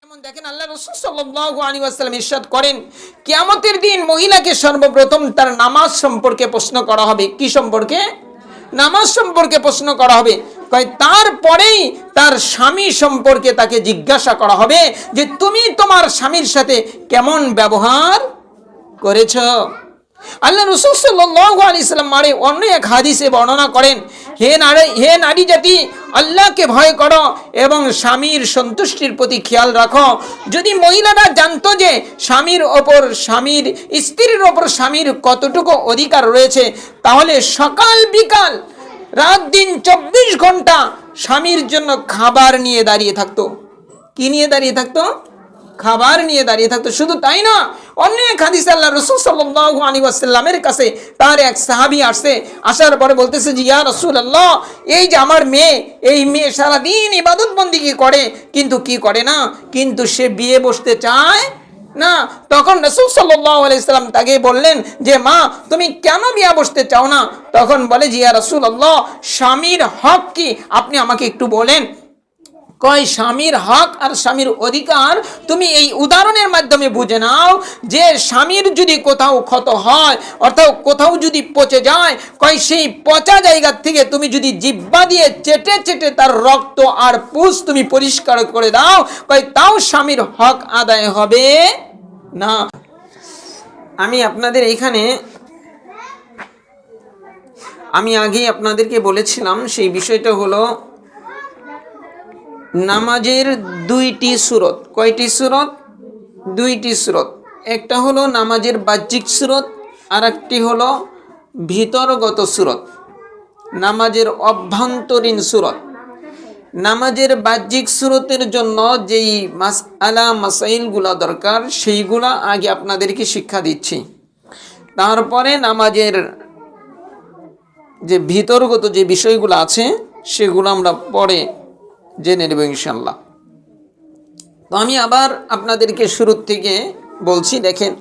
যেমন দেখেন আল্লাহ রাসূল সাল্লাল্লাহু আলাইহি ওয়াসাল্লাম ইরশাদ করেন, কিয়ামতের দিন মহিলাকে সর্বপ্রথম তার নামাজ সম্পর্কে প্রশ্ন করা হবে। কি সম্পর্কে? নামাজ সম্পর্কে প্রশ্ন করা হবে। তারপরেই তার স্বামী সম্পর্কে তাকে জিজ্ঞাসা করা হবে যে তুমি তোমার স্বামীর সাথে কেমন ব্যবহার করেছো। আল্লাহ রাসূল সাল্লাল্লাহু আলাইহি ওয়াসাল্লাম অন্য এক হাদিসে বর্ণনা করেন, হে নারী জাতি, আল্লাহকে ভয় করো এবং স্বামীর সন্তুষ্টির প্রতি খেয়াল রাখো। যদি মহিলারা জানতো যে স্ত্রীর ওপর স্বামীর কতটুকু অধিকার রয়েছে, তাহলে সকাল বিকাল রাত দিন 24 ঘন্টা স্বামীর জন্য খাবার নিয়ে দাঁড়িয়ে থাকতো। কি নিয়ে দাঁড়িয়ে থাকতো? খাবার নিয়ে দাঁড়িয়ে থাকতো। শুধু তাই না, অন্য এক হাদিসে আল্লাহ রাসূল সাল্লাল্লাহু আলাইহি ওয়াসাল্লামের কাছে তার এক সাহাবী আসার পরে বলতেছে যে ইয়া রাসূলুল্লাহ, এই যে আমার এই মেয়ে সারাদিন ইবাদত বন্দেগী করে, কিন্তু কি করে না, কিন্তু সে বিয়ে বসতে চায় না। তখন রাসূল সাল্লাল্লাহু আলাইহি ওয়াসাল্লাম তাকে বললেন যে মা, তুমি কেন বিয়ে বসতে চাও না? তখন বলে যে ইয়া রাসূলুল্লাহ, স্বামীর হক কি আপনি আমাকে একটু বলেন। স্বামীর হক আর স্বামীর অধিকার তুমি এই উদাহরণের মাধ্যমে বুঝে নাও যে স্বামীর যদি কোথাও ক্ষত হয়, অর্থাৎ কোথাও যদি পচে যায়, সেই পচা জায়গা থেকে তুমি যদি জিহ্বা দিয়ে চেটে চেটে তার রক্ত আর পুষ তুমি পরিষ্কার করে দাও, তাও স্বামীর হক আদায় হবে না। আমি আপনাদের এইখানে আগেই আপনাদেরকে বলেছিলাম, সেই বিষয়টা হলো নামাজের দুইটি সূরত। কয়টি সূরত? দুইটি সূরত। একটা হলো নামাজের বাহ্যিক সূরত, আর একটি হলো ভিতরগত সূরত, নামাজের অভ্যন্তরীণ সূরত। নামাজের বাহ্যিক সূরতের জন্য যেই মাসাইলগুলো দরকার, সেইগুলা আগে আপনাদেরকে শিক্ষা দিচ্ছি। তারপরে নামাজের যে ভিতরগত যে বিষয়গুলো আছে সেগুলো আমরা পরে জেনে নেব ইনশাল্লাহ। তো আমি আবার আপনাদেরকে শুরুর থেকে বলছি। দেখেন,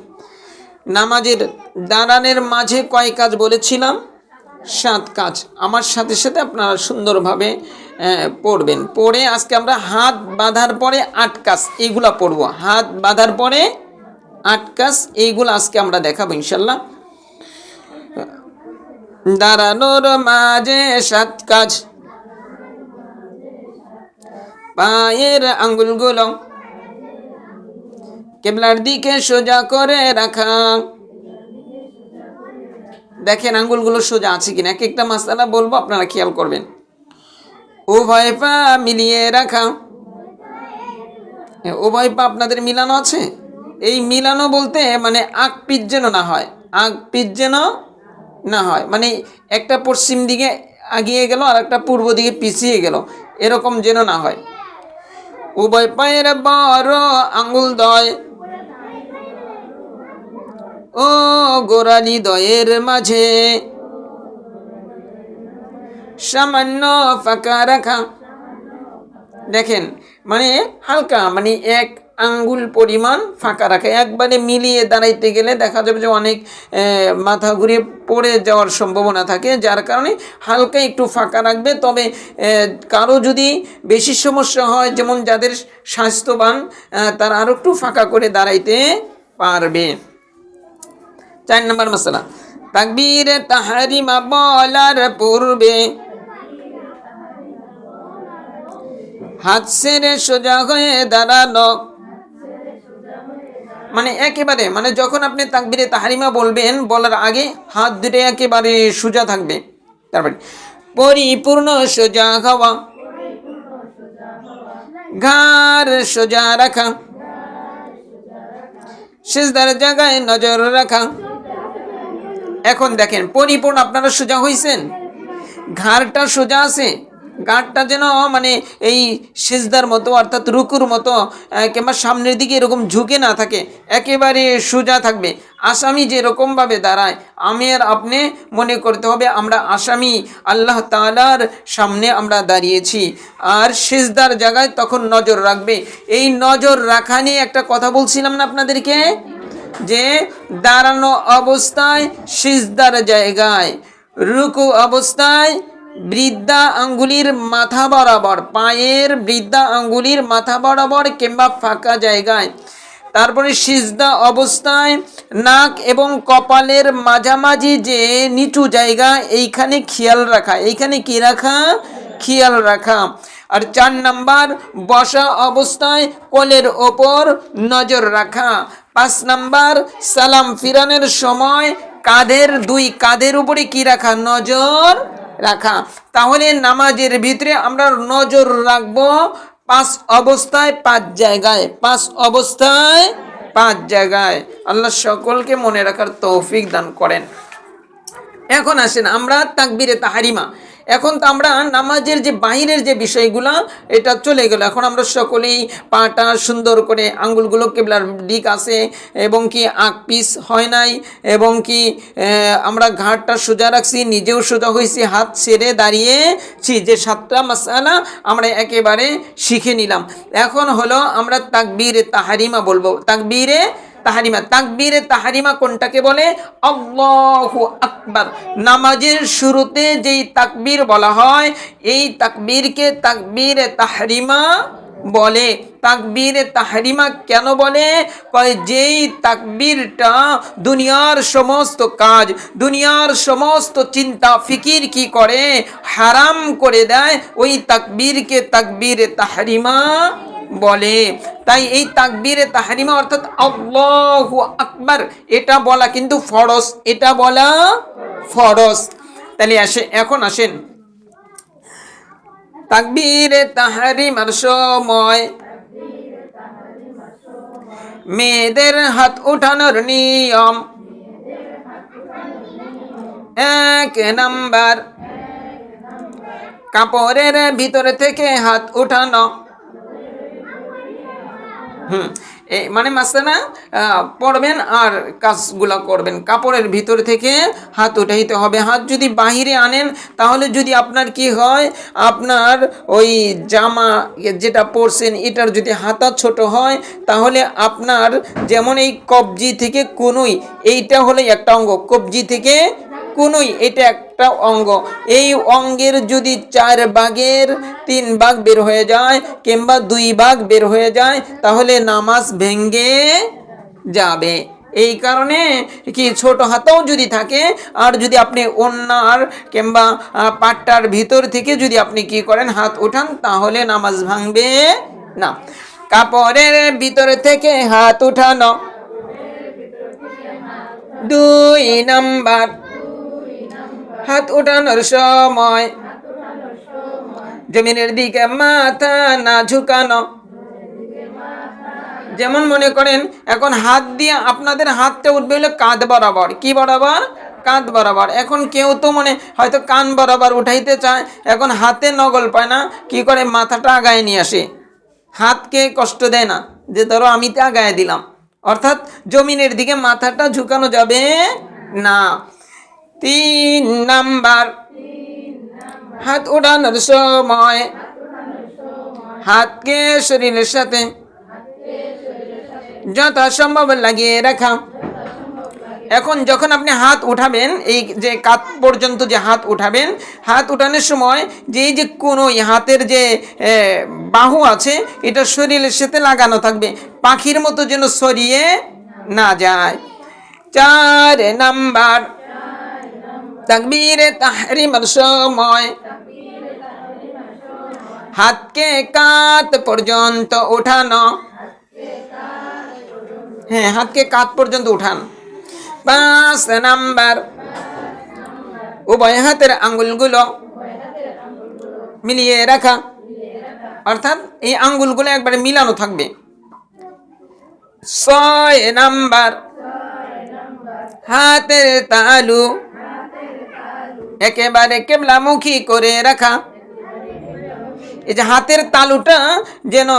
নামাজের দাঁড়ানোর মাঝে কয় কাজ বলেছিলাম? 7 কাজ। আমার সাথে সাথে আপনারা সুন্দরভাবে পড়বেন। পড়ে আজকে আমরা হাত বাঁধার পরে 8 কাজ এইগুলা পড়বো। হাত বাঁধার পরে 8 কাজ এইগুলো আজকে আমরা দেখাবো ইনশাল্লাহ। দাঁড়ানোর মাঝে 7 কাজ। পায়ের আঙ্গুলগুলো কিবলার দিকে সোজা করে রাখা। দেখেন আঙ্গুলগুলো সোজা আছে কিনা, এক একটা মাসালা বলবো, আপনারা খেয়াল করবেন। উভয় পা মিলিয়ে রাখা। উভয় পা আপনাদের মিলানো আছে? এই মিলানো বলতে মানে আগ পিছ যেন না হয়, আগ পিছ যেন না হয়, মানে একটা পশ্চিম দিকে আগিয়ে গেল আর একটা পূর্ব দিকে পিছিয়ে গেল, এরকম যেন না হয়। উভয় পায়ের বড় আঙ্গুল দ্বয় ও গোড়ালি দ্বয়ের মাঝে সামান্য ফাঁকা রাখা। দেখেন, মানে হালকা, মানে 1 আঙ্গুল পরিমাণ ফাঁকা রাখা। একবারে মিলিয়ে দাঁড়াইতে গেলে দেখা যাবে যে অনেক মাথা ঘুরিয়ে পড়ে যাওয়ার সম্ভাবনা থাকে, যার কারণে হালকা একটু ফাঁকা রাখবে। তবে কারো যদি বেশি সমস্যা হয়, যেমন যাদের স্বাস্থ্যবান, তারা আরও একটু ফাঁকা করে দাঁড়াইতে পারবে। 4 নম্বর মাসালা, তাকবীরে তাহরিমা বলার পূর্বে হাত ছেড়ে সোজা হয়ে দাঁড়ানো। মানে একেবারে, মানে যখন আপনি তাকবীরে তাহরিমা বলবেন, বলার আগে হাত দুটো একেবারে সোজা থাকবে। তারপরে পরিপূর্ণ সোজা হওয়া, ঘাড় সোজা রাখা, সিজদার জায়গায় নজর রাখা। এখন দেখেন, পরিপূর্ণ আপনারা সোজা হয়েছেন, ঘাড়টা সোজা আছে, ঘাড়টা যেন মানে এই সিজদার মতো অর্থাৎ রুকুর মতো কিংবা সামনের দিকে এরকম ঝুঁকে না থাকে, একেবারে সোজা থাকবে। আসামি যেরকমভাবে দাঁড়ায়, আমি আর আপনি মনে করতে হবে আমরা আসামি, আল্লাহ তাআলার সামনে আমরা দাঁড়িয়েছি। আর সিজদার জায়গায় তখন নজর রাখবে। এই নজর রাখা নিয়ে একটা কথা বলছিলাম না আপনাদেরকে, যে দাঁড়ানো অবস্থায় সিজদার জায়গায়, রুকু অবস্থায় বৃদ্ধা আঙ্গুলির মাথা বরাবর, পায়ের বৃদ্ধা আঙ্গুলির মাথা বরাবর কিংবা ফাঁকা জায়গায়। তারপরে সিজদা অবস্থায় নাক এবং কপালের মাঝামাঝি যে নিচু জায়গা, এইখানে খেয়াল রাখা। এইখানে কি রাখা? খেয়াল রাখা। আর 4 নাম্বার, বসা অবস্থায় কোলের ওপর নজর রাখা। 5 নাম্বার, সালাম ফিরানোর সময় কাঁধের 2 কাঁধের উপরে কি রাখা? নজর রাখা। তাহলে নামাজের ভিতরে আমরা নজর রাখবো 5 অবস্থায় 5 জায়গায়, 5 অবস্থায় 5 জায়গায়। আল্লাহ সকলকে মনে রাখার তৌফিক দান করেন। এখন আসেন আমরা তাকবীরে তাহরিমা। এখন তো আমরা নামাজের যে বাহিরের যে বিষয়গুলো এটা চলে গেল। এখন আমরা সকলেই পাটা সুন্দর করে, আঙ্গুলগুলো কেবলার দিক আছে এবং কি আঁক পিস হয় নাই, এবং কি আমরা ঘাটটা সোজা রাখছি, নিজেও সোজা হয়েছি, হাত ছেড়ে দাঁড়িয়েছি, যে 7টা মাসআলা আমরা একেবারে শিখে নিলাম। এখন হলো আমরা তাকবীরে তাহরিমা বলবো। তাকবীরে তাহরিমা, তাকবীরে তাহরিমা কোনটাকে বলে? আল্লাহু আকবার। নামাজের শুরুতে যেই তাকবীর বলা হয়, এই তাকবীরকে তাকবীরে তাহরিমা বলে। তাকবীরে তাহরিমা কেন বলে? কয় যেই তাকবীরটা দুনিয়ার সমস্ত কাজ, দুনিয়ার সমস্ত চিন্তা ফিকির কি করে? হারাম করে দেয়। ওই তাকবীরকে তাকবীরে তাহরিমা বলে। তাই এই তাকবীরে তাহরিমা অর্থাৎ আল্লাহু আকবার, এটা বলা কিন্তু ফরজ, এটা বলা ফরজ। তাহলে এখন আসেন তাকবীরে তাহরিমার সময় মেয়েদের হাত উঠানোর নিয়ম। 1 নাম্বার, কাপড়ের ভিতরে থেকে হাত উঠানো। মানে মাসালা পড়বেন আর কাজগুলা করবেন। কাপড়ের ভিতর থেকে হাত উঠাইতে হবে। হাত যদি বাহিরে আনেন তাহলে যদি আপনার কি হয়, আপনার ওই জামা যেটা পরছেন এটার যদি হাতা ছোট হয়, তাহলে আপনার যেমন এই কবজি থেকে কনুই, এইটা হলো একটা অঙ্গ, কবজি থেকে কনুই এটা একটা অঙ্গ। এই অঙ্গের যদি 4 ভাগের 3 ভাগ বের হয়ে যায় কিংবা 2 ভাগ বের হয়ে যায়, তাহলে নামাজ ভেঙ্গে যাবে। এই কারণে কি ছোট হাতাও যদি থাকে, আর যদি আপনি ওন্নার কিংবা পাট্টার ভিতর থেকে যদি আপনি কি করেন, হাত উঠান, তাহলে নামাজ ভাঙবে না। কাপড়ের ভিতর থেকে হাত উঠানো। 2 নাম্বার, হাত উঠানোর সময় জমিনের দিকে মাথা না ঝুঁকানো। যেমন মনে করেন এখন হাত দিয়ে আপনাদের হাতটা উঠবে হলো কাঁধ বরাবর। কি বরাবর? কাঁধ বরাবর। এখন কেউ তো হয়তো কান বরাবর উঠাইতে চায়, এখন হাতে নগল পায় না, কি করে? মাথাটা আগায় নিয়ে আসে, হাতকে কষ্ট দেয় না, যে ধরো আমি তো আগায় দিলাম। অর্থাৎ জমিনের দিকে মাথাটা ঝুঁকানো যাবে না। 3 নাম্বার, হাত উঠানোর সময় হাতকে শরীরের সাথে যথাসম্ভব লাগিয়ে রাখা। এখন যখন আপনি হাত উঠাবেন, এই যে কাঁধ পর্যন্ত যে হাত উঠাবেন, হাত উঠানোর সময় যে কোনো হাতের যে বাহু আছে এটা শরীরের সাথে লাগানো থাকবে, পাখির মতো যেন সরিয়ে না যায়। 4 নাম্বার, তাকবীরে তাহরিমার সময় হাতকে কাঁধ পর্যন্ত উঠানো। হ্যাঁ, হাতকে কাঁধ পর্যন্ত উঠান। 5 নাম্বার, উভয় হাতের আঙ্গুলগুলো মিলিয়ে রাখা, অর্থাৎ এই আঙ্গুলগুলো একবারে মিলানো থাকবে। 6 নাম্বার, হাতের তালু একেবারে কেবলামুখী করে রাখা। এই যে হাতের তালুটা যেন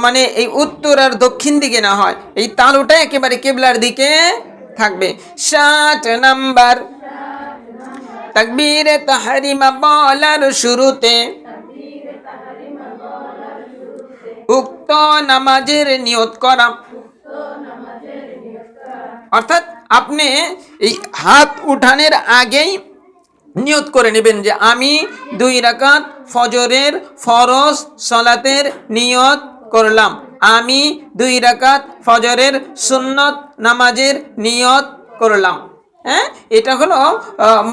মানে এই উত্তর আর দক্ষিণ দিকে না হয়, এই তালুটা একেবারে কেবলার দিকে থাকবে। 7 নাম্বার, তাকবীরে তাহরিমা বলার শুরুতে উক্ত নামাজের নিয়ত করা। অর্থাৎ আপনি এই হাত উঠানের আগেই নিয়ত করে নেবেন যে আমি 2 রাকাত ফজরের ফরজ সালাতের নিয়ত করলাম, আমি 2 রাকাত ফজরের সুন্নত নামাজের নিয়ত করলাম। হ্যাঁ, এটা হলো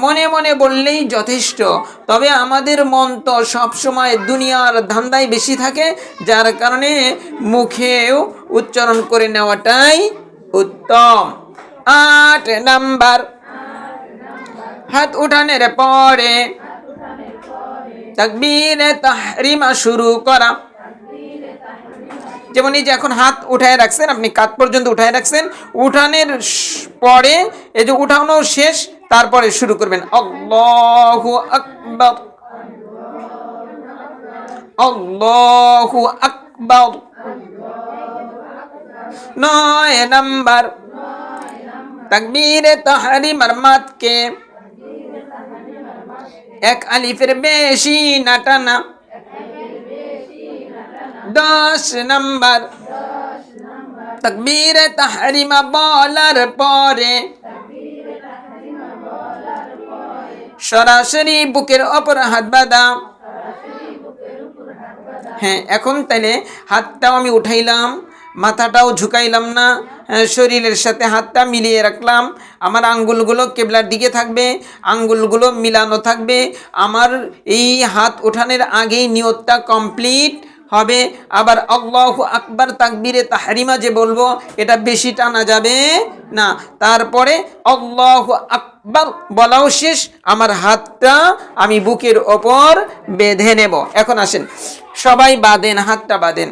মনে মনে বললেই যথেষ্ট। তবে আমাদের মন তো সবসময় দুনিয়ার ধান্দায় বেশি থাকে, যার কারণে মুখেও উচ্চারণ করে নেওয়াটাই উত্তম। 8 নাম্বার, হাত উঠানের পরে তাকবীরে তাহরিমা শুরু করা। যেমন এই যে এখন হাত উঠায় রাখছেন, আপনি কাঁধ পর্যন্ত উঠায় রাখছেন, উঠানের পরে এই যে উঠানো শেষ, তারপরে শুরু করবেন আল্লাহু আকবার, আল্লাহু আকবার। 9 নাম্বার, তাকবীরে তাহরিমার মাদকে 1 আলিফের বেশি না টানা। 10 নাম্বার, তাকবীরে তাহরিমা বলার পরে সরাসরি বুকের ওপর হাত বাঁধা। হ্যাঁ, এখন তাইলে হাতটাও আমি উঠাইলাম, মাথাটাও ঝুঁকাইলাম না, শরীরের সাথে হাতটা মিলিয়ে রাখলাম, আমার আঙ্গুলগুলো কেবলার দিকে থাকবে, আঙ্গুলগুলো মিলানো থাকবে, আমার এই হাত ওঠানোর আগেই নিয়তটা কমপ্লিট হবে। আবার আল্লাহু আকবার তাকবীরে তাহরিমা যে বলবো, এটা বেশি টানা যাবে না। তারপরে আল্লাহু আকবার বলাও শেষ, আমার হাতটা আমি বুকের ওপর বেঁধে নেব। এখন আসেন সবাই বাঁধেন, হাতটা বাঁধেন।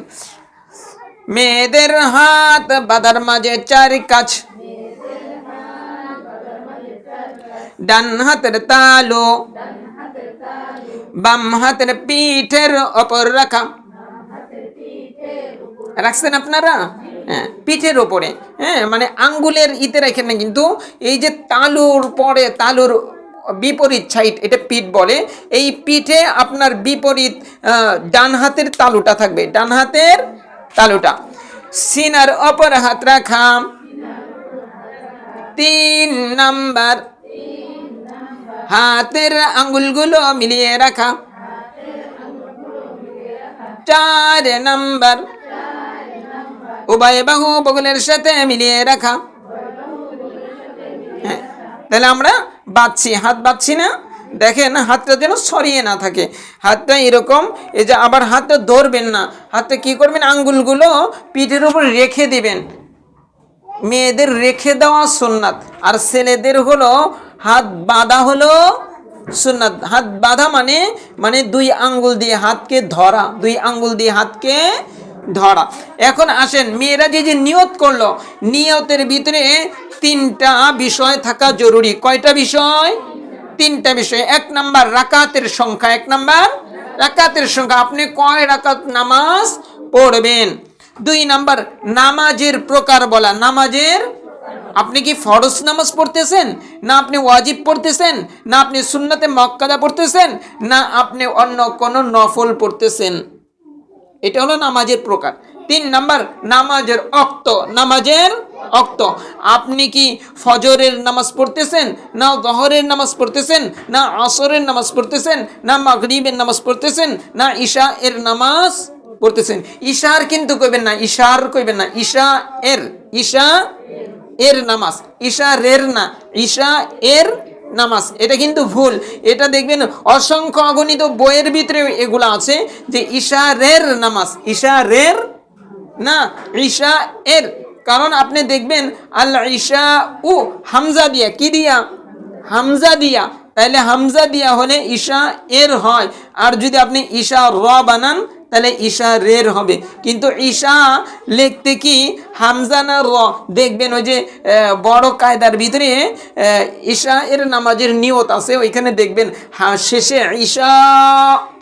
মেয়েদের হাত বাঁধার মাঝে 4 কাজ। ডান হাতের তালু বাম হাতের পিঠের ওপর রাখা। রাখছেন আপনারা? হ্যাঁ, পিঠের ওপরে। হ্যাঁ, মানে আঙ্গুলের ইতে রাখেন না, কিন্তু এই যে তালুর পরে, তালুর বিপরীত সাইড, এটা পিঠ বলে। এই পিঠে আপনার বিপরীত ডান হাতের তালুটা থাকবে, ডান হাতের তালুটা। সিনার ওপর হাত রাখা। 3 নাম্বার, হাতের আঙ্গুলগুলো মিলিয়ে রাখা। 4 নাম্বার, উভয় বাহু বগলের সাথে মিলিয়ে রাখা। হ্যাঁ, তাহলে আমরা বাঁধছি, হাত বাঁধছি না, দেখেন হাতটা যেন ছড়িয়ে না থাকে, হাতটা এরকম। এই যে আবার হাতটা ধরবেন না, হাতটা কি করবেন, আঙ্গুলগুলো পিঠের উপর রেখে দিবেন। মেয়েদের রেখে দেওয়া সুন্নাত, আর ছেলেদের হলো হাত বাঁধা হলো সুন্নাত। হাত বাঁধা মানে 2 আঙ্গুল দিয়ে হাতকে ধরা, 2 আঙ্গুল দিয়ে হাতকে ধরা। এখন আসেন, মেয়েরা যে নিয়ত করলো, নিয়তের ভিতরে 3টা বিষয় থাকা জরুরি। কয়টা বিষয়? 3টা বিষয়। 1 নাম্বার রাকাতের সংখ্যা, 1 নাম্বার রাকাতের সংখ্যা, আপনি কয় রাকাত নামাজ পড়বেন। 2 নাম্বার নামাজের প্রকার বলা, নামাজের, আপনি কি ফরজ নামাজ পড়তেছেন, না আপনি ওয়াজিব পড়তেছেন, না আপনি সুন্নতে মুআক্কাদা পড়তেছেন, না আপনি অন্য কোনো নফল পড়তেছেন, এটা হলো নামাজের প্রকার। 3 নাম্বার নামাজের ওয়াক্ত, নামাজের ওয়াক্ত, আপনি কি ফজরের নামাজ পড়তেছেন, না যহরের নামাজ পড়তেছেন, না আসরের নামাজ পড়তেছেন, না মাগরিবের নামাজ পড়তেছেন, না ইশা এর নামাজ পড়তেছেন। ইশার কিন্তু কইবেন না, ইশার কইবেন না, ইশা এর নামাজ, ইশা রের না, ইশা এর নামাজ, এটা কিন্তু ভুল। এটা দেখবেন অসংখ্য অগণিত বইয়ের ভিতরে এগুলো আছে যে ইশা রের নামাজ, ইশা রের না, ইশা এর। কারণ আপনি দেখবেন আল ইশা উ হামজা দিয়া, কি দিয়া? হামজা দিয়া। তাহলে হামজা দিয়া হলে ইশা এর হয়, আর যদি আপনি ইশা র বানান তাহলে ইশা রের হবে। কিন্তু ইশা লিখতে কি হামজা না র? দেখবেন ওই যে বড় কায়দার ভিতরে ইশা এর নামাজের নিয়ত আছে, ওইখানে দেখবেন শেষে ইশা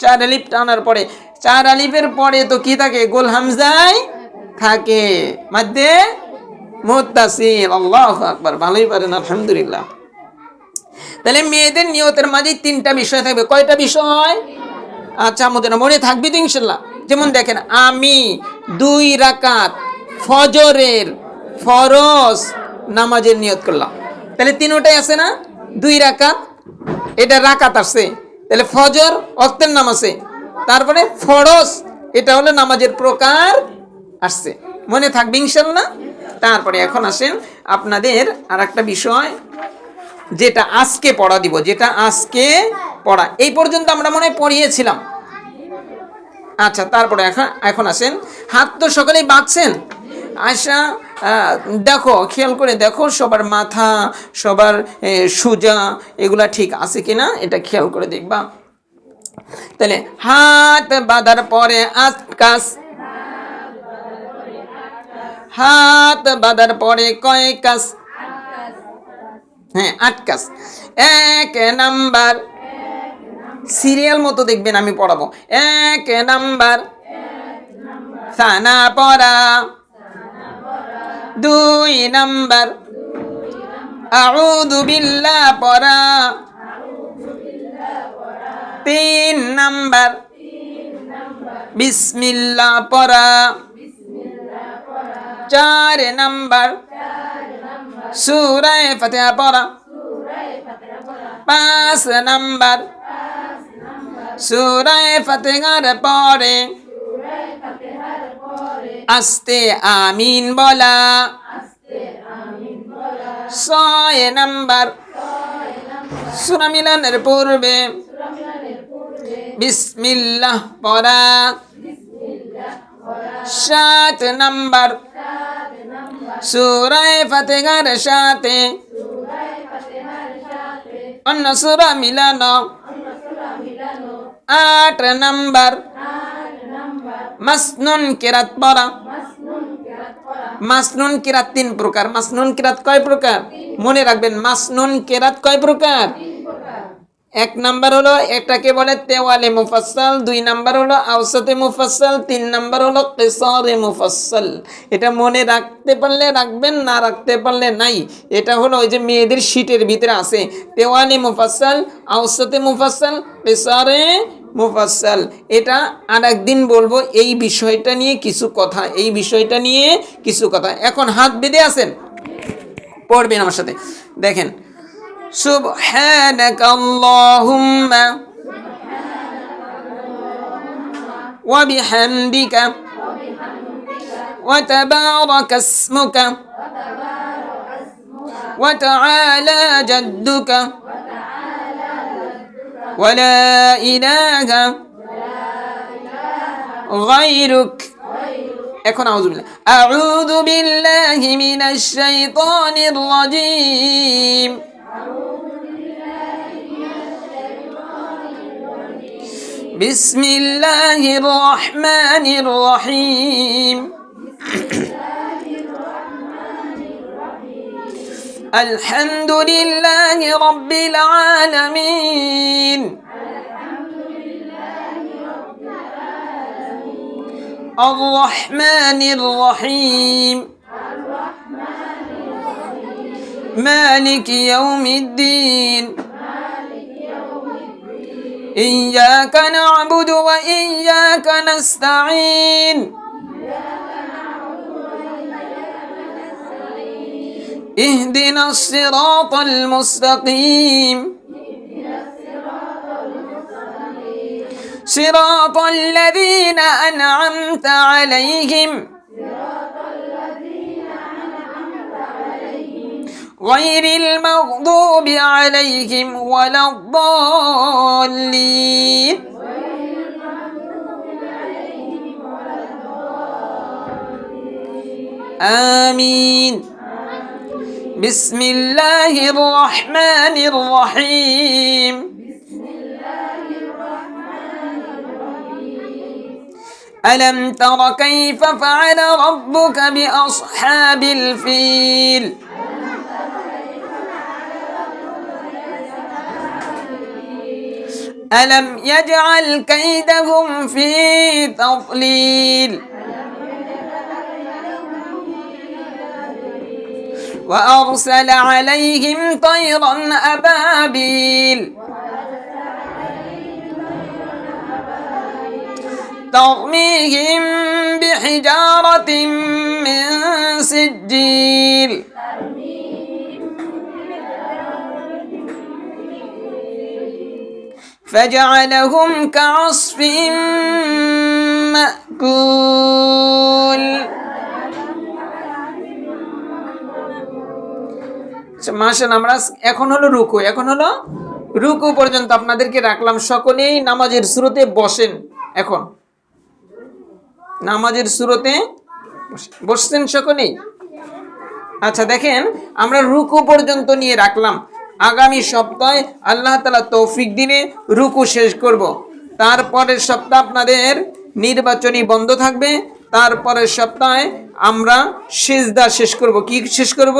4 আলিফ টানার পরে, 4 আলিফের পরে তো কি থাকে? গোল হামজাই থাকে, মধ্যে মুত্তাসিল। আল্লাহু আকবার, ভালোই পারেন, আলহামদুলিল্লাহ। তাহলে মেয়েদের নিয়তের মাঝে 3টা বিষয় থাকবে। কয়টা বিষয়? আচ্ছা, আমাদের মনে থাকবে তো ইনশাল্লাহ। যেমন দেখেন, আমি 2 রাকাত ফজরের ফরজ নামাজের নিয়ত করলাম, তাহলে 3টাই আছে না? 2 রাকাত এটা রাকাত আসছে, তাহলে ফজর ওয়াক্তের নামাজে, তারপরে ফরজ এটা হলো নামাজের প্রকার আসছে, মনে থাকবে ইনশাল্লাহ। তারপরে এখন আসেন আপনাদের আর একটা বিষয়, যেটা আজকে পড়া দিব, যেটা আজকে পড়া, এই পর্যন্ত আমরা মনে হয় পড়িয়েছিলাম। আচ্ছা, তারপরে এখন এখন আসেন, হাত তো সকলেই বাঁধছেন। আচ্ছা, দেখো, খেয়াল করে দেখো সবার মাথা, সবার সোজা, এগুলা ঠিক আছে কিনা এটা খেয়াল করে দেখবা। তাহলে হাত বাঁধার পরে আটকাস, হাত বাঁধার পরে কয় কাজ? হ্যাঁ, 8 কাজ। 1 নাম্বার, সিরিয়াল মতো দেখবেন আমি পড়াবো। 1 নাম্বার সানা পড়া, 2 নাম্বার আউযু বিল্লাহ পড়া, 3 নাম্বার বিসমিল্লাহ পড়া, 4 নাম্বার সূরা ফাতিহা পড়া, 5 নাম্বার সূরা ফাতিহার পরে আস্তে আমিন বলা, 6 নাম্বার সূরা মিলানের পূর্বে বিসমিল্লাহ পড়া, 7 নাম্বার সূরা ফাতিহার সাথে অন্য সূরা মিলানো, 8 নাম্বার মাসনুন কিরাত পড়া। মাসনুন কিরাত 3 প্রকার। মাসনুন কিরাত কয় প্রকার মনে রাখবেন? মাসনুন কিরাত কয় প্রকার? 1 নাম্বার হলো এটাকে বলে তেওয়ালে মুফাসসাল, 2 নাম্বার হলো আওসাতে মুফাসসাল, 3 নাম্বার হলো কিসারে মুফাসসাল। এটা মনে রাখতে পারলে রাখবেন, না রাখতে পারলে নাই। এটা হলো ওই যে মেয়েদের শীটের ভিতরে আছে, তেওয়ালে মুফাসসাল, আওসাতে মুফাসসাল, কিসারে মুফাসসাল। এটা আর একদিন বলবো এই বিষয়টা নিয়ে কিছু কথা, এই বিষয়টা নিয়ে কিছু কথা। এখন হাত বেঁধে আছেন, পড়বেন আমার সাথে। দেখেন, সুবহানাকা আল্লাহুম্মা ওয়া বিহামদিকা ওয়া তাবারাকা ইসমুকা ওয়া তাআলা জাদ্দুকা ওয়া লা ইলাহা গায়রুক। এখন আউযু বিল্লাহি মিনাশ শাইতানির রাজীম। বিসমিল্লাহির রহমানির রহিম। আলহামদুলিল্লাহি রাব্বিল আলামিন। আর রহমানির রহিম। মালিকি ইয়াউমিদ্দিন। إياك نعبد وإياك نستعين اهدنا الصراط المستقيم صراط الذين أنعمت عليهم غير المغضوب عليهم ولا الضالين آمين. بسم الله الرحمن الرحيم. ألم تر كيف فعل ربك بأصحاب الفيل ألم يجعل كيدهم في تضليل وأرسل عليهم طيرا أبابيل ترميهم بحجارة من سجيل فجعلهم كعصف مأكول। মাশাআল্লাহ, আমরা এখন হলো রুকু পর্যন্ত আপনাদেরকে রাখলাম। সকলেই নামাজের শুরুতে বসেন। এখন নামাজের শুরুতে বসছেন সকলেই? আচ্ছা, দেখেন আমরা রুকু পর্যন্ত নিয়ে রাখলাম। আগামী সপ্তাহে আল্লাহ তাআলা তৌফিক দিলে রুকু শেষ করব। তারপরের সপ্তাহ আপনাদের নির্বাচনী বন্ধ থাকবে। তারপরের সপ্তাহে আমরা সিজদা শেষ করব। কি শেষ করব?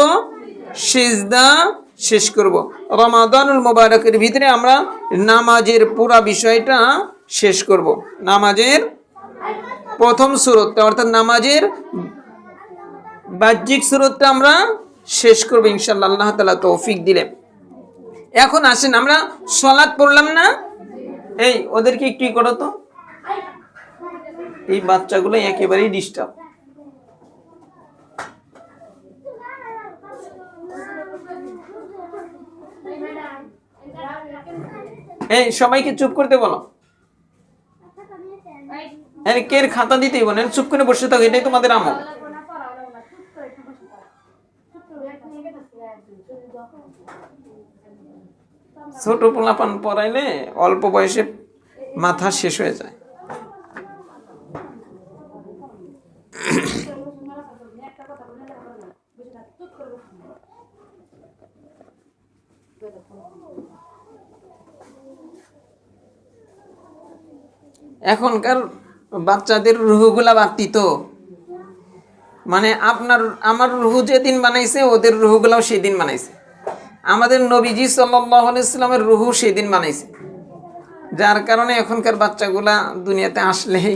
সিজদা শেষ করব। রমাদানুল মুবারকের ভিতরে আমরা নামাজের পুরা বিষয়টা শেষ করব। নামাজের প্রথম সূরতটা, অর্থাৎ নামাজের বাহ্যিক সূরতটা আমরা শেষ করব ইনশাআল্লাহ, আল্লাহ তাআলা তৌফিক দিলে। এখন আসেন, আমরা সালাত পড়লাম না? এই ওদেরকে একটু করো তো, এই বাচ্চাগুলো একেবারেই ডিস্টার্ব। এই সবাইকে চুপ করতে বলো। কের খাতা দিতেই বলেন, চুপ করে বসে থাকো, এটাই তোমাদের আমল। ছোট পোলাপান পড়াইলে অল্প বয়সে মাথা শেষ হয়ে যায়। এখনকার বাচ্চাদের রুহগুলা বাড়তি তো, মানে আমার রুহু যেদিন বানাইছে ওদের রুহগুলাও সেদিন বানাইছে। আমাদের নবীজি সাল্লাল্লাহু আলাইহি সাল্লামের রুহু সেদিন বানাইছে। যার কারণে এখনকার বাচ্চাগুলা দুনিয়াতে আসলেই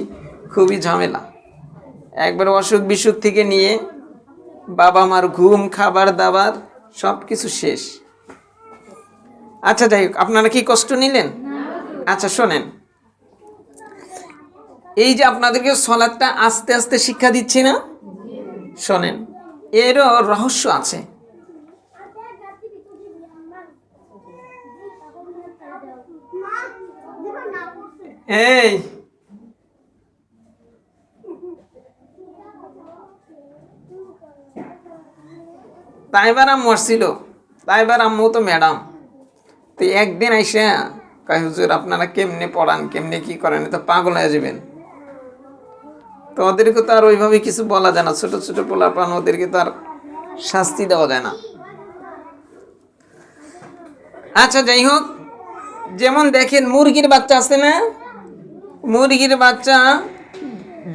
খুবই ঝামেলা। একবার অসুখ বিসুখ থেকে নিয়ে বাবা মার ঘুম, খাবার দাবার সব কিছু শেষ। আচ্ছা যাই হোক, আপনারা কি কষ্ট নিলেন? আচ্ছা শোনেন, এই যে আপনাদেরকে সালাতটা আস্তে আস্তে শিক্ষা দিচ্ছি না, শোনেন, এরও রহস্য আছে। এই তাইবার আম্মু আসছিল, তাইবার আম্মু তো ম্যাডাম। তো একদিন আইসা কয়, হুজুর আপনারা কেমনে পড়ান, কেমনে কি করেন, তো পাগল হয়ে যাবেন। তো ওদেরকে তো আর ওইভাবে কিছু বলা যায় না, ছোট ছোট পোলাপান, ওদেরকে তো আর শাস্তি দেওয়া যায় না। আচ্ছা যাই হোক, যেমন দেখেন মুরগির বাচ্চা আছে না, মুরগির বাচ্চা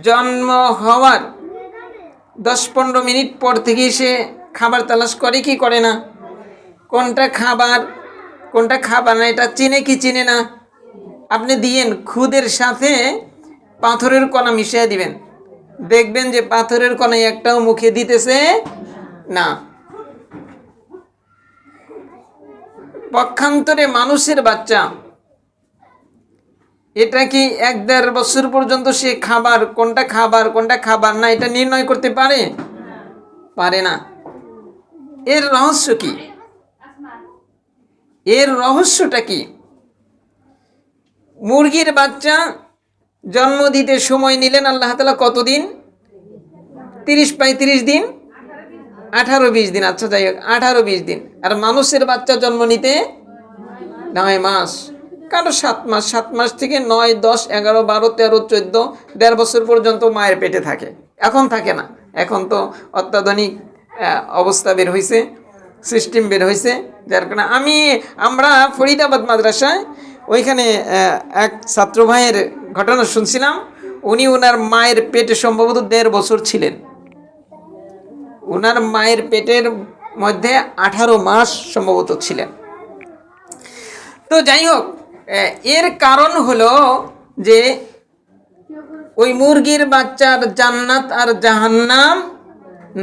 জন্ম হওয়ার 10-15 মিনিট পর থেকে সে খাবার তালাশ করে কি করে না? কোনটা খাবার কোনটা খাবার না এটা চিনে কি চিনে না? আপনি দিয়েন খুদের সাথে পাথরের কণা মিশিয়ে দিবেন, দেখবেন যে পাথরের কণা একটাও মুখে দিতেছে না। পক্ষান্তরে মানুষের বাচ্চা, এটা কি 1-1.5 বছর পর্যন্ত সে কোনটা খাবার না এটা নির্ণয় করতে পারে না। এর রহস্য কি? এর রহস্যটা কি? মুরগির বাচ্চা জন্ম দিতে সময় নিলেন আল্লাহ তাআলা কতদিন? 30-35 দিন, 18-20 দিন। আচ্ছা যাই হোক, 18-20 দিন। আর মানুষের বাচ্চা জন্ম নিতে 9 মাস, কারো 7 মাস, 7 মাস থেকে 9, 10, 11, 12, 13, 14, 1.5 বছর পর্যন্ত মায়ের পেটে থাকে। এখন থাকে না, এখন তো অত্যাধুনিক অবস্থা বের হয়েছে, সিস্টেম বের হয়েছে। যার কারণে আমরা ফরিদাবাদ মাদ্রাসায় ওইখানে এক ছাত্র ভাইয়ের ঘটনা শুনছিলাম। উনি ওনার মায়ের পেটে সম্ভবত 1.5 বছর ছিলেন। ওনার মায়ের পেটের মধ্যে 18 মাস সম্ভবত ছিলেন। তো যাই হোক, এর কারণ হলো যে ওই মুরগির বাচ্চার জান্নাত আর জাহান্নাম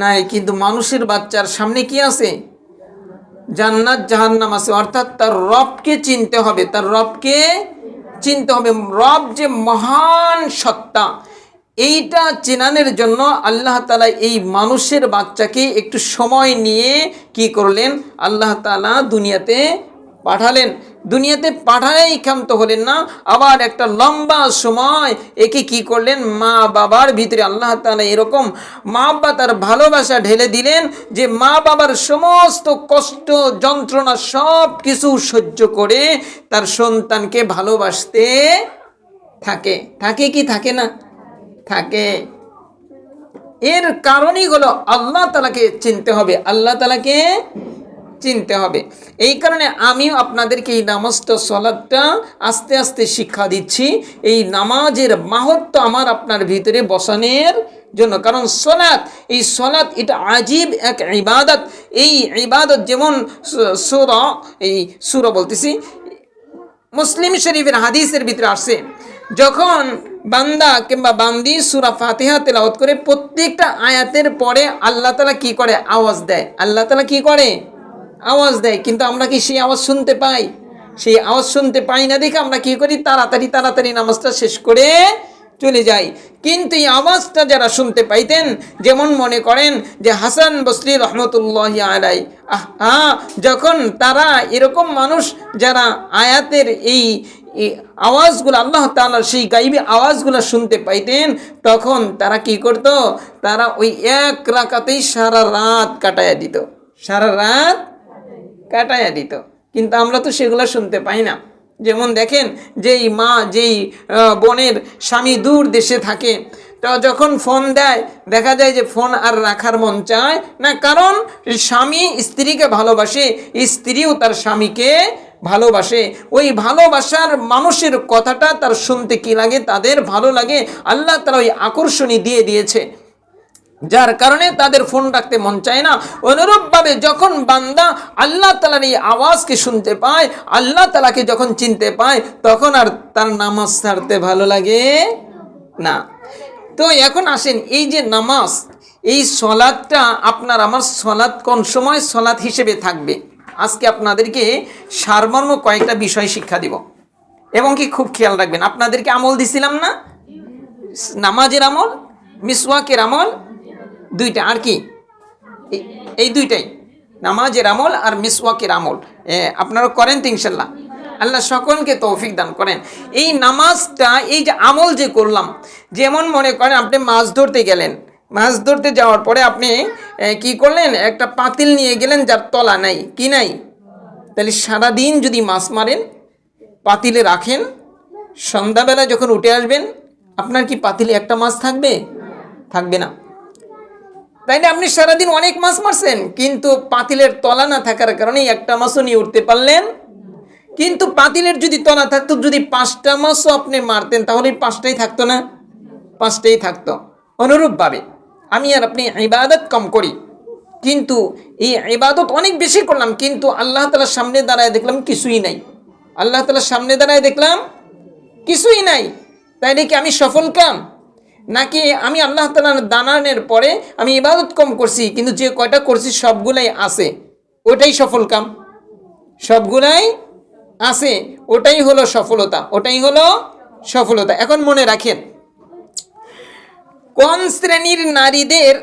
নাই, কিন্তু মানুষের বাচ্চার সামনে কি আছে? জান্নাত জাহান্নাম আছে। অর্থাৎ তার রবকে চিনতে হবে, রব যে মহান সত্তা, এইটা চেনানোর জন্য আল্লাহ তাআলা এই মানুষের বাচ্চাকে একটু সময় নিয়ে কি করলেন? আল্লাহ তাআলা দুনিয়াতে পাঠালেন, দুনিয়াতে পাঠালেই ক্ষান্ত হলেন না, আবার একটা লম্বা সময় একে কি করলেন, মা বাবার ভিতরে আল্লাহ তাআলা এরকম মা বাবা তার ভালোবাসা ঢেলে দিলেন যে মা বাবার সমস্ত কষ্ট যন্ত্রণা সব কিছু সহ্য করে তার সন্তানকে ভালোবাসতে থাকে। থাকে কি থাকে না? থাকে। এর কারণই হলো আল্লাহ তাআলাকে চিনতে হবে, আল্লাহ তাআলাকে চিনতে হবে। এই কারণে আমিও আপনাদেরকে এই নামাজটা, সলাৎটা আস্তে আস্তে শিক্ষা দিচ্ছি, এই নামাজের মাহাত্ম্য আমার আপনার ভিতরে বসানোর জন্য। কারণ সলাৎ, এই সলাৎ এটা আজীব এক ইবাদত। এই ইবাদত যেমন সূরা বলতেছি, মুসলিম শরীফের হাদিসের ভিতরে আসে, যখন বান্দা কিংবা বান্দি সূরা ফাতিহা তেলাওয়াত করে প্রত্যেকটা আয়াতের পরে আল্লাহ তাআলা কি করে? আওয়াজ দেয়। আল্লাহ তাআলা কি করে? আওয়াজ দেয়। কিন্তু আমরা কি সেই আওয়াজ শুনতে পাই? সেই আওয়াজ শুনতে পাই না দেখে আমরা কি করি? তাড়াতাড়ি নামাজটা শেষ করে চলে যাই। কিন্তু এই আওয়াজটা যারা শুনতে পাইতেন, যেমন মনে করেন যে হাসান বসরি রহমতুল্লাহি আলাইহি, যখন তারা এরকম মানুষ যারা আয়াতের এই আওয়াজগুলো, আল্লাহ তাআলার সেই গাইবী আওয়াজগুলো শুনতে পাইতেন, তখন তারা কি করত? তারা ওই এক রাকাতেই সারা রাত কাটাইয়া দিত, সারা রাত কাটাইয়া দিত। কিন্তু আমরা তো সেগুলো শুনতে পাই না। যেমন দেখেন, যেই মা, যেই বোনের স্বামী দূর দেশে থাকে, তো যখন ফোন দেয় দেখা যায় যে ফোন আর রাখার মন চায় না, কারণ স্বামী স্ত্রীকে ভালোবাসে, স্ত্রীও তার স্বামীকে ভালোবাসে। ওই ভালোবাসার মানুষের কথাটা তার শুনতে কি লাগে? তাদের ভালো লাগে। আল্লাহ তাআলা ওই আকর্ষণী দিয়ে দিয়েছে, যার কারণে তাদের ফোন রাখতে মন চায় না। অনুরূপভাবে যখন বান্দা আল্লাহ তাআলার এই আওয়াজকে শুনতে পায়, আল্লাহ তাআলাকে যখন চিনতে পায়, তখন আর তার নামাজ ছাড়তে ভালো লাগে না। তো এখন আসেন, এই যে নামাজ, এই সলাৎটা আপনার আমার সলাৎ কোন সময় সলাৎ হিসেবে থাকবে, আজকে আপনাদেরকে সারমর্ম কয়েকটা বিষয় শিক্ষা দিব, এবং কি খুব খেয়াল রাখবেন। আপনাদেরকে আমল দিছিলাম না, নামাজের আমল, মিসওয়াকের আমল, দুইটা, আর কি এই দুইটাই, নামাজের আমল আর মিসওয়াকের আমল আপনারা করেন তো ইনশাল্লাহ। আল্লাহ সকলকে তৌফিক দান করেন। এই নামাজটা, এই যে আমল যে করলাম, যেমন মনে করেন আপনি মাছ ধরতে গেলেন, মাছ ধরতে যাওয়ার পরে আপনি কি করলেন? একটা পাতিল নিয়ে গেলেন যার তলা নাই, কি নাই? তাহলে সারাদিন যদি মাছ মারেন, পাতিলে রাখেন, সন্ধ্যাবেলা যখন উঠে আসবেন, আপনার কি পাতিলে একটা মাছ থাকবে? থাকবে না। তাইলে আপনি সারাদিন অনেক মাছ মারছেন, কিন্তু পাতিলের তলা না থাকার কারণে একটা মাছও নিয়ে উঠতে পারলেন। কিন্তু পাতিলের যদি তলা থাকতো, যদি 5টা মাছও আপনি মারতেন, তাহলে 5টাই থাকতো না? 5টাই থাকতো। অনুরূপভাবে আমি আর আপনি ইবাদত কম করি, কিন্তু এই ইবাদত অনেক বেশি করলাম, কিন্তু আল্লাহ তাআলার সামনে দাঁড়ায় দেখলাম কিছুই নাই। আল্লাহ তাআলার সামনে দাঁড়ায় দেখলাম কিছুই নাই। তাইলে কি আমি সফল কাম? নাকি আমি আল্লাহ তাআলার দানানের পরে আমি ইবাদত কম করছি, কিন্তু যে কয়টা করছি সবগুলাই আছে, ওটাই সফল কাম? সবগুলাই আছে, ওটাই হলো সফলতা, ওটাই হলো সফলতা। এখন মনে রাখেন, কোন শ্রেণীর নারীদের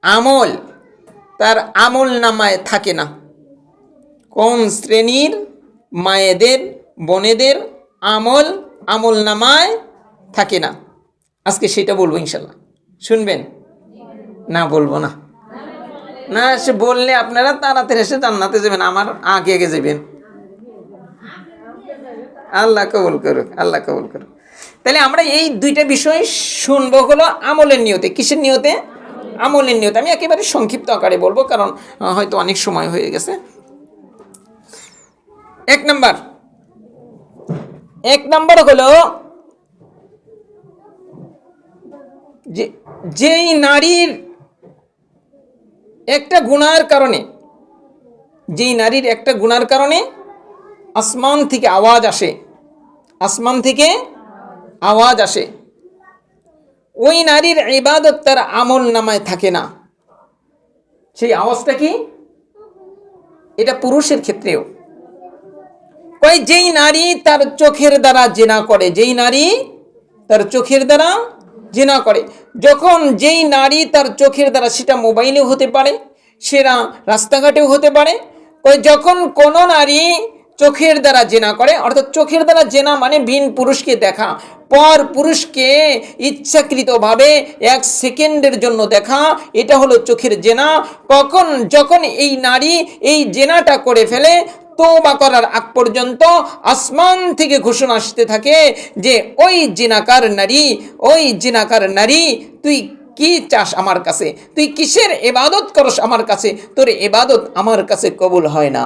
আমল তার আমল নামায় থাকে না? কোন শ্রেণীর মায়েদের, বোনেদের আমল নামায় থাকে না? আজকে সেটা বলবো ইনশাল্লাহ। শুনবেন না? বলবো না? না, সে বললে আপনারা তাড়াতাড়ি এসে জান্নাতে যাবেন, আমার আগে আগে যাবেন। আল্লাহ কবুল করুক, আল্লাহ কবুল করুক। তাহলে আমরা এই দুইটা বিষয় শুনবো হলো আমলের নিয়তে। কিসের নিয়তে? আমলের নিয়তে। আমি একেবারে সংক্ষিপ্ত আকারে বলবো, কারণ হয়তো অনেক সময় হয়ে গেছে। এক নাম্বার হলো যেই নারীর একটা গুনার কারণে, আসমান থেকে আওয়াজ আসে, ওই নারীর ইবাদত তার আমল নামায় থাকে না। সেই আওয়াজটা কি? এটা পুরুষের ক্ষেত্রেও। যেই নারী তার চোখের দ্বারা জিনা করে, যখন যেই নারী তার চোখের দ্বারা, সেটা মোবাইলেও হতে পারে, সেটা রাস্তাঘাটেও হতে পারে, ওই যখন কোনো নারী চোখের দ্বারা জেনা করে, অর্থাৎ চোখের দ্বারা জেনা মানে ভিন পুরুষকে দেখা, পর পুরুষকে ইচ্ছাকৃতভাবে 1 সেকেন্ডের জন্য দেখা, এটা হলো চোখের জেনা। যখন এই নারী এই জেনাটা করে ফেলে, তওবা করার আগ পর্যন্ত আসমান থেকে ঘোষণা আসতে থাকে যে ওই জিনাকার নারী তুই কি চাস আমার কাছে, তুই কিসের ইবাদত করস আমার কাছে, তোর ইবাদত আমার কাছে কবুল হয় না।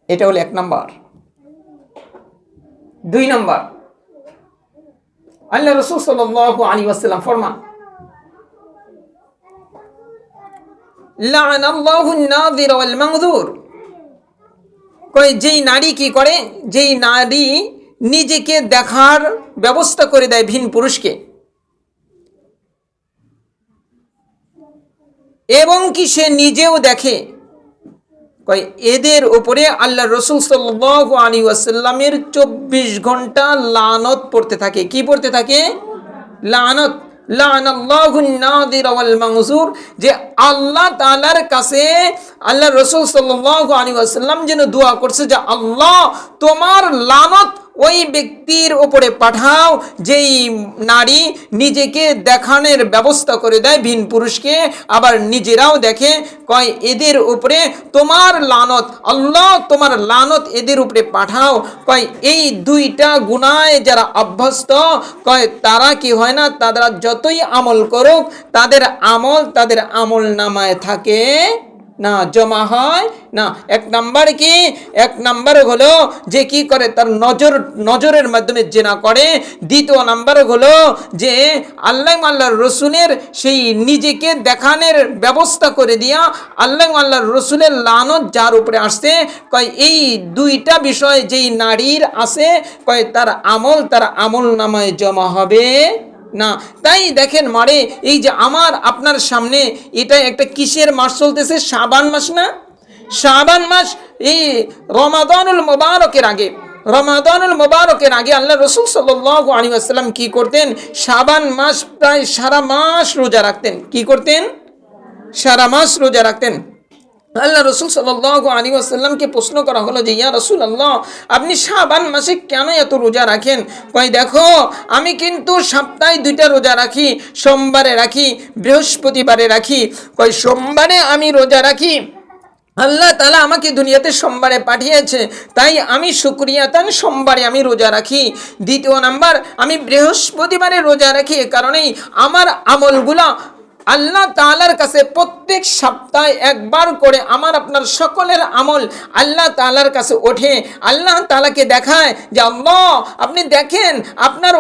এটা হলো 1 নাম্বার। 2 নাম্বার, আল্লাহ রাসূল সাল্লাল্লাহু আলাইহি ওয়াসাল্লাম ফরমান, লা'নাল্লাহু আন-নাযির ওয়াল মানযুর। যেই নারী কি করে, যেই নারী নিজেকে দেখার ব্যবস্থা করে দেয় ভিন পুরুষকে, এবং কি সে নিজেও দেখে, এদের উপরে আল্লাহ রাসূল সাল্লাল্লাহু আলাইহি ওয়াসাল্লামের 24 ঘন্টা লানত পড়তে থাকে। কি পড়তে থাকে? লানত। লা'নাল্লাহু আন-নাযির ওয়াল মানযুর, যে আল্লাহ তাআলার কাছে আল্লাহ রাসূল সাল্লাল্লাহু আলাইহি ওয়াসাল্লাম যেন দোয়া করছে যে আল্লাহ তোমার লানত ওই ব্যক্তির উপরে পাঠাও যেই নারী নিজেকে দেখানোর ব্যবস্থা করে দেয় ভিন পুরুষকে, আবার নিজেরাও দেখে। এদের উপরে তোমার লানত, আল্লাহ তোমার লানত এদের উপরে পাঠাও। এই 2টা গুনাহে যারা অভ্যস্ত, তারা কি হয় না, তারা যতই আমল করুক তাদের আমল নামায় থাকে না, জমা হয় না। 1 নাম্বার কি? 1 নাম্বার হলো যে কি করে, তার নজরের মাধ্যমে জেনা করে। 2 নাম্বার হলো যে আল্লাহর রসুলের সেই নিজেকে দেখানোর ব্যবস্থা করে দিয়া আল্লাহর রসুলের লানত যার উপরে আসছে, এই 2টা বিষয় যেই নারীর আছে, তার আমল নামায় জমা হবে না। তাই দেখেন মারে, এই যে আমার আপনার সামনে এটা একটা কিসের মাস চলতেছে? শাবান মাস না? শাবান মাস, এই রমাদানুল মুবারকের আগে আল্লাহ রাসূল সাল্লাল্লাহু আলাইহি ওয়াসাল্লাম কি করতেন? শাবান মাস প্রায় সারা মাস রোজা রাখতেন। কি করতেন? সারা মাস রোজা রাখতেন। আল্লাহ রাসূল সাল্লাল্লাহু আলাইহি ওয়াসাল্লামকে প্রশ্ন করা হলো যে ইয়া রাসূলুল্লাহ, আপনি শাবান মাসে কেন এত রোজা রাখেন? দেখো আমি কিন্তু সপ্তাহে 2টা রোজা রাখি, সোমবারে রাখি, বৃহস্পতিবারে রাখি। সোমবারে আমি রোজা রাখি, আল্লাহ তাআলা আমাকে দুনিয়াতে সোমবারে পাঠিয়েছে, তাই আমি শুকরিয়াতান সোমবারে আমি রোজা রাখি। 2 নাম্বার, আমি বৃহস্পতিবারে রোজা রাখি, এ কারণেই আমার আমলগুলা আল্লাহ তাআলার কাছে প্রত্যেক সপ্তাহে একবার করে আমার আপনার সকলের আমল আল্লাহ তাআলার কাছে ওঠে। আল্লাহ তাআলাকে দেখায় যে আল্লাহ আপনি দেখেন আপনার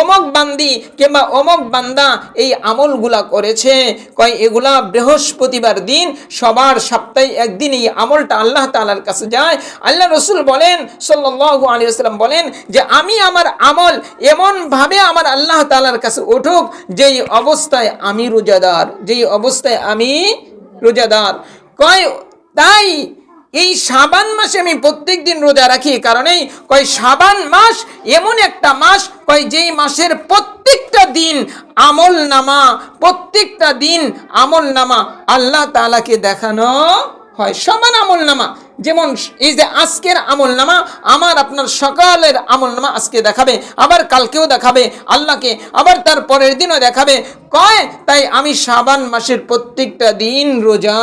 অমক বান্দি কিংবা অমক বান্দা এই আমলগুলা করেছে। এগুলা বৃহস্পতিবার দিন সবার সপ্তাহে একদিন এই আমলটা আল্লাহ তাআলার কাছে যায়। আল্লাহ রাসূল বলেন সাল্লাল্লাহু আলাইহি ওয়াসাল্লাম বলেন যে আমি আমার আমল এমনভাবে আমার আল্লাহ তাআলার কাছে উঠুক যেই অবস্থায় আমি রোজাদার, তাই এই শাবান মাসে আমি প্রত্যেক দিন রোজা রাখি, কারণেই শাবান মাস এমন একটা মাস যেই মাসের প্রত্যেকটা দিন আমল নামা আল্লাহ তাআলাকে দেখানো হয়। সমান আমল নামা, যেমন এই যে আজকের আমল নামা আমার আপনার সকালের আমল নামা আজকে দেখাবে, আবার কালকেও দেখাবে আল্লাহকে, আবার তার পরের দিনও দেখাবে। তাই আমি শাবান মাসের প্রত্যেকটা দিন রোজা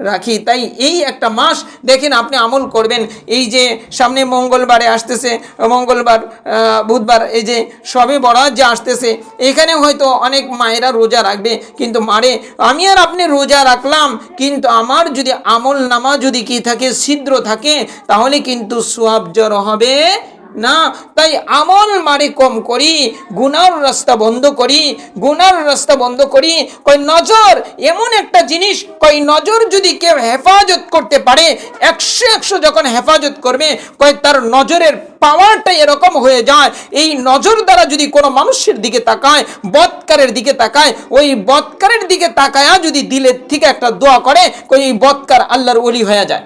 রাখি। তাই এই একটা মাস দেখেন আপনি আমল করবেন। এই যে সামনে মঙ্গলবারে আসতেছে, মঙ্গলবার বুধবার এই যে শবে বরাত যে আসতেছে, এখানে হয়তো অনেক মায়েরা রোজা রাখবে, কিন্তু মারে আমি আর আপনি রোজা রাখলাম, কিন্তু আমার যদি আমল নামা যদি কি থাকে, ছিদ্র থাকে, তাহলে কিন্তু সওয়াব জড়ো হবে না। তাই আমল মারে কম করি, গুনার রাস্তা বন্ধ করি। নজর এমন একটা জিনিস, নজর যদি কেউ হেফাজত করতে পারে, 100 যখন হেফাজত করবে, তার নজরের পাওয়ারটা এরকম হয়ে যায়। এই নজর দ্বারা যদি কোনো মানুষের দিকে তাকায়, বদকারের দিকে তাকায়, ওই বদকারের দিকে তাকায়া যদি দিলের থেকে একটা দোয়া করে, এই বদকার আল্লাহর ওলি হয়ে যায়।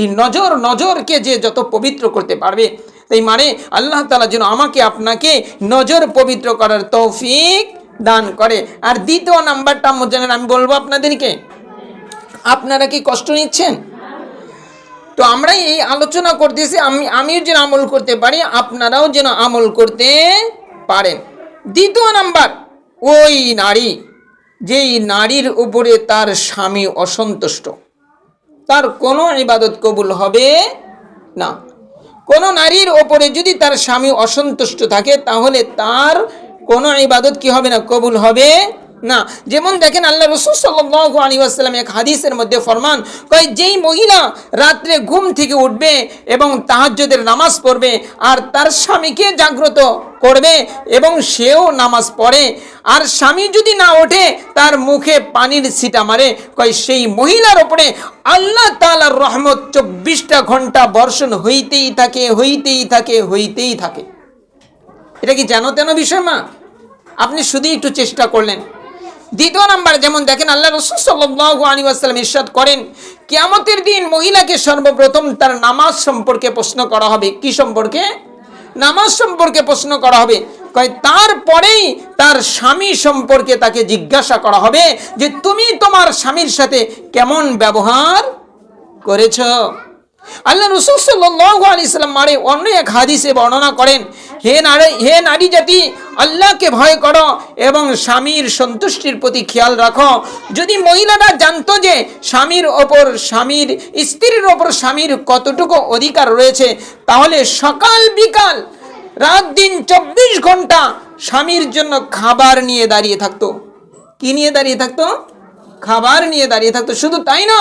এই নজরকে যে যত পবিত্র করতে পারবে, তাই মানে আল্লাহ তাআলা যেন আমাকে আপনাকে নজর পবিত্র করার তৌফিক দান করে। আর 2 নাম্বারটা জানেন, আমি বলবো আপনাদেরকে, আপনারা কি কষ্ট নিচ্ছেন? তো আমরা এই আলোচনা করতেছি আমিও যেন আমল করতে পারি, আপনারাও যেন আমল করতে পারেন। দ্বিতীয় নাম্বার, ওই নারী, যেই নারীর উপরে তার স্বামী অসন্তুষ্ট, তার কোনো ইবাদত কবুল হবে না। কোনো নারীর ওপরে যদি তার স্বামী অসন্তুষ্ট থাকে তাহলে তার কোনো ইবাদত কি হবে না, কবুল হবে না। যেমন দেখেন আল্লাহ রাসূল সাল্লাল্লাহু আলাইহি ওয়াসাল্লাম এক হাদিসের মধ্যে ফরমান, কয় যেই মহিলা রাত্রে ঘুম থেকে উঠবে এবং তাহাজ্জুদের নামাজ পড়বে আর তার স্বামীকে জাগ্রত করবে এবং সেও নামাজ পড়ে, আর স্বামী যদি না ওঠে তার মুখে পানির ছিটা মারে, কয় সেই মহিলার ওপরে আল্লাহ তাআলার রহমত 24টা ঘন্টা বর্ষণ হইতেই থাকে, হইতেই থাকে, হইতেই থাকে। এটা কি জানো তেন বিষয় মা? আপনি শুধু একটু চেষ্টা করলেন। দ্বিতীয় নাম্বার, যেমন দেখেন আল্লাহ রাসূল সাল্লাল্লাহু আলাইহি ওয়াসাল্লাম ইরশাদ করেন, কিয়ামতের দিন মহিলাকে সর্বপ্রথম তার নামাজ সম্পর্কে প্রশ্ন করা হবে। কি সম্পর্কে? নামাজ সম্পর্কে প্রশ্ন করা হবে। কয় তারপরেই তার স্বামী সম্পর্কে তাকে জিজ্ঞাসা করা হবে যে তুমি তোমার স্বামীর সাথে কেমন ব্যবহার করেছ। আল্লাহ রাসূল সাল্লাল্লাহু আলাইহি ওয়াসাল্লাম অন্য এক হাদিসে বর্ণনা করেন, হে নারী জাতি, আল্লাহকে ভয় করো এবং স্বামীর সন্তুষ্টির প্রতি খেয়াল রাখো। যদি মহিলারা জানতো যে স্ত্রীর ওপর স্বামীর কতটুকু অধিকার রয়েছে, তাহলে সকাল বিকাল রাত দিন 24 ঘন্টা স্বামীর জন্য খাবার নিয়ে দাঁড়িয়ে থাকতো। কি নিয়ে দাঁড়িয়ে থাকতো? খাবার নিয়ে দাঁড়িয়ে থাকতো। শুধু তাই না,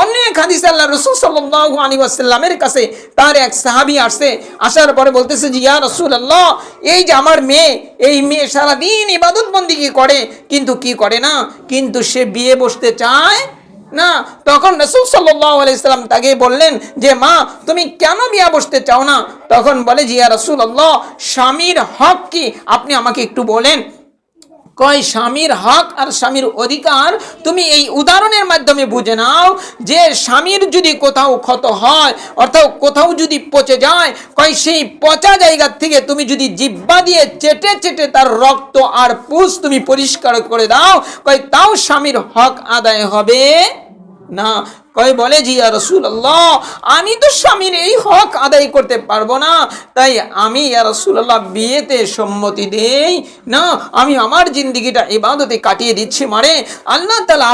অনেক হাদিসে আল্লাহ রাসূল সাল্লাল্লাহু আলাইহি ওয়াসাল্লামের কাছে তার এক সাহাবী আসছে, আসার পরে বলতেছে যে ইয়া রাসূলুল্লাহ, এই যে আমার মেয়ে, এই মেয়ে সারাদিন ইবাদত বন্দেগী করে কিন্তু কি করে না, কিন্তু সে বিয়ে বসতে চায় না। তখন রাসূল সাল্লাল্লাহু আলাইহি ওয়াসাল্লাম তাকে বললেন যে মা, তুমি কেন বিয়ে বসতে চাও না? তখন বলে যে ইয়া রাসূলুল্লাহ, স্বামীর হক কি আপনি আমাকে একটু বলেন। কয় স্বামীর হক আর স্বামীর অধিকার তুমি এই উদাহরণের মাধ্যমে বুঝে নাও যে স্বামীর যদি কোথাও ক্ষত হয়, অর্থাৎ কোথাও যদি পচে যায়, কয় সেই পচা জায়গা থেকে তুমি যদি জিহ্বা দিয়ে চেটে চেটে তার রক্ত আর পুষ তুমি পরিষ্কার করে দাও, কয় তাও স্বামীর হক আদায় হবে না। কয় বলে জি ইয়া রাসূলুল্লাহ, আমি তো স্বামীর এই হক আদায় করতে পারবো না, তাই আমি ইয়া রাসূলুল্লাহ বিয়েতে সম্মতি দেই না, আমি আমার জিন্দেগিটা ইবাদতে কাটিয়ে দিচ্ছি। মারে আল্লাহ তাআলা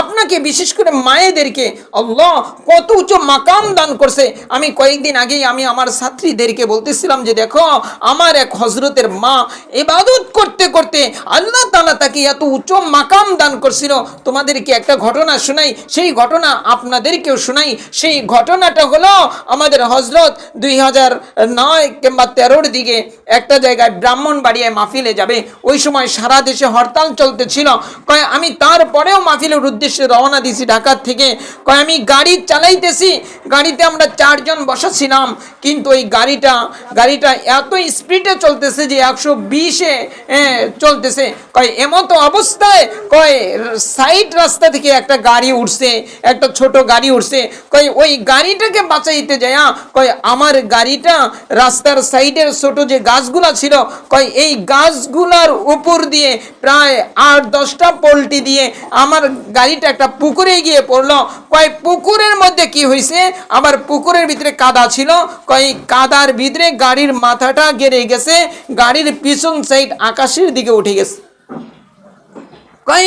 আপনাকে বিশেষ করে মায়েদেরকে আল্লাহ কত উচ্চ মাকাম দান করছে। আমি কয়েকদিন আগেই আমি আমার ছাত্রীদেরকে বলতেছিলাম যে দেখো, আমার এক হযরতের মা ইবাদত করতে করতে আল্লাহ তাআলা তাকে এত উচ্চ মাকাম দান করছিল। তোমাদেরকে একটা ঘটনা শোনাই, সেই ঘটনা আপনাদেরকেও শোনাই। সেই ঘটনাটা হলো আমাদের হযরত 2009 কিংবা 13-র দিকে একটা জায়গায় ব্রাহ্মণবাড়িয়ায় মাহফিলে যাবে। ওই সময় সারা দেশে হরতাল চলতেছিল। কয় আমি তারপরেও মাহফিলের উদ্দেশ্যে রওনা দিয়েছি ঢাকা থেকে। কয় আমি গাড়ি চালাইতেছি, গাড়িতে আমরা 4 জন বসাছিলাম, কিন্তু ওই গাড়িটা এত স্পিডে চলতেছে যে 120-এ চলতেছে। কয় এমতো অবস্থায় কয় সাইড রাস্তা থেকে একটা গাড়ি উঠছে, একটা ছোট গাড়ি উঠছে। কয় ওই গাড়িটাকে বাঁচাইতে যায়, কয় আমার গাড়িটা রাস্তার সাইডের ছোট যে গাছগুলা ছিল, কয় এই গাছগুলার উপর দিয়ে প্রায় 8-10টা পল্টি দিয়ে আমার গাড়িটা একটা পুকুরে গিয়ে পড়লো। কয় পুকুরের মধ্যে কি হয়েছে, আবার পুকুরের ভিতরে কাদা ছিল, কয় কাদার ভিতরে গাড়ির মাথাটা গেড়ে গেছে, গাড়ির পিছন সাইড আকাশের দিকে উঠে গেছে।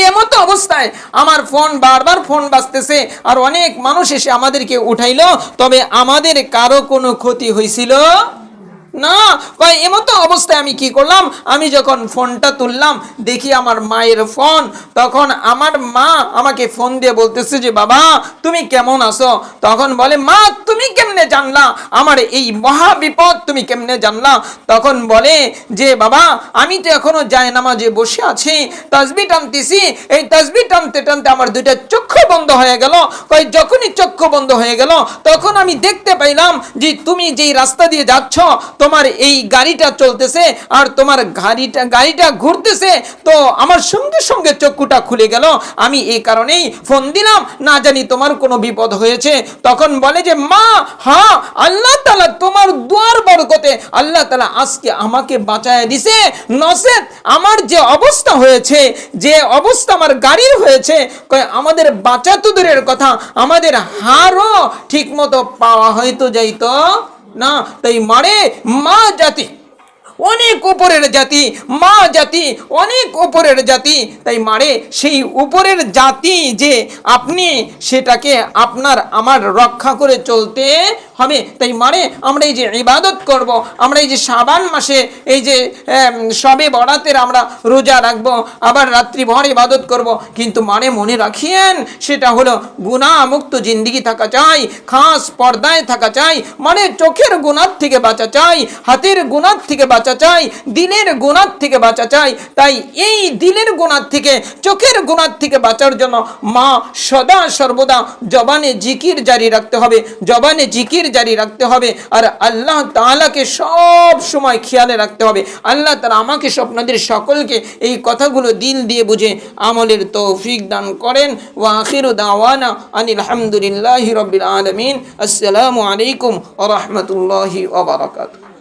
এমতো অবস্থায় আমার বারবার ফোন বাজতেছে, আর অনেক মানুষ এসে আমাদেরকে উঠাইলো, তবে আমাদের কারো কোনো ক্ষতি হয়েছিল না। এমতো অবস্থায় আমি কি করলাম, আমি যখন ফোনটা তুললাম দেখি আমার মায়ের ফোন। তখন আমার মা আমাকে ফোন দিয়ে বলতেছে যে বাবা তুমি কেমন আছো? তখন বলে মা তুমি কেমনে জানলা আমার এই মহা বিপদ, তুমি কেমনে জানলা? তখন বলে যে বাবা আমি তো এখনো জায়নামাজে বসে আছি, তাসবিহ টানতেছি, এই তাসবিহ টানতে টানতে আমার 2টা চক্ষু বন্ধ হয়ে গেল। যখনই চক্ষু বন্ধ হয়ে গেল তখন আমি দেখতে পাইলাম যে তুমি যেই রাস্তা দিয়ে যাচ্ছ তোমার এই গাড়িটা চলতেছে আর তোমার গাড়িটা ঘুরতেছে, তো আমার সঙ্গে সঙ্গে চক্ষুটা খুলে গেল, আমি এই কারণেই ফোন দিলাম, না জানি তোমার কোনো বিপদ হয়েছে। তখন বলে যে মা, হ্যাঁ আল্লাহ তাআলা তোমার দুয়ার বরকতে আল্লাহ তাআলা আজকে আমাকে বাঁচায় দিছে, নসেত আমার যে অবস্থা হয়েছে, যে অবস্থা আমার গাড়ির হয়েছে, আমাদের বাঁচা তো দূরের কথা, আমাদের হারও ঠিক মতো পাওয়া হয়তো যাইতো না। তাই মারে মা জাতি অনেক উপরের জাতি, মা জাতি অনেক উপরের জাতি। তাই মারে সেই উপরের জাতি যে আপনি, সেটাকে আপনার আমার রক্ষা করে চলতে হবে। তাই মারে আমরা এই যে ইবাদত করব, আমরা এই যে শাবান মাসে এই যে শবে বরাতের আমরা রোজা রাখবো, আবার রাত্রিভর ইবাদত করব, কিন্তু মারে মনে রাখিয়েন সেটা হলো গুনাহ মুক্ত জিন্দেগি থাকা চাই, খাস পর্দায় থাকা চাই, মানে চোখের গুনাহ থেকে বাঁচা চাই, হাতের গুনাহ থেকে বাঁচা চাই, দিলের গুনাহ থেকে বাঁচা চাই। তাই এই দিলের গুনাহ থেকে, চোখের গুনাহ থেকে বাঁচার জন্য মা সদা সর্বদা জবানে জিকির জারি রাখতে হবে, জবানে জিকির জারি রাখতে হবে, আর আল্লাহ তাআলাকে সব সময় খেয়ালে রাখতে হবে। আল্লাহ তাআলা আমাকে আপনাদের সকলকে এই কথাগুলো দিল দিয়ে বুঝে আমলের তৌফিক দান করেন। ওয়া আখিরু দাওয়ানা আনিল হামদুলিল্লাহি রাব্বিল আলামিন। আসসালামু আলাইকুম ওয়া রাহমাতুল্লাহি ওয়া বারাকাতুহু।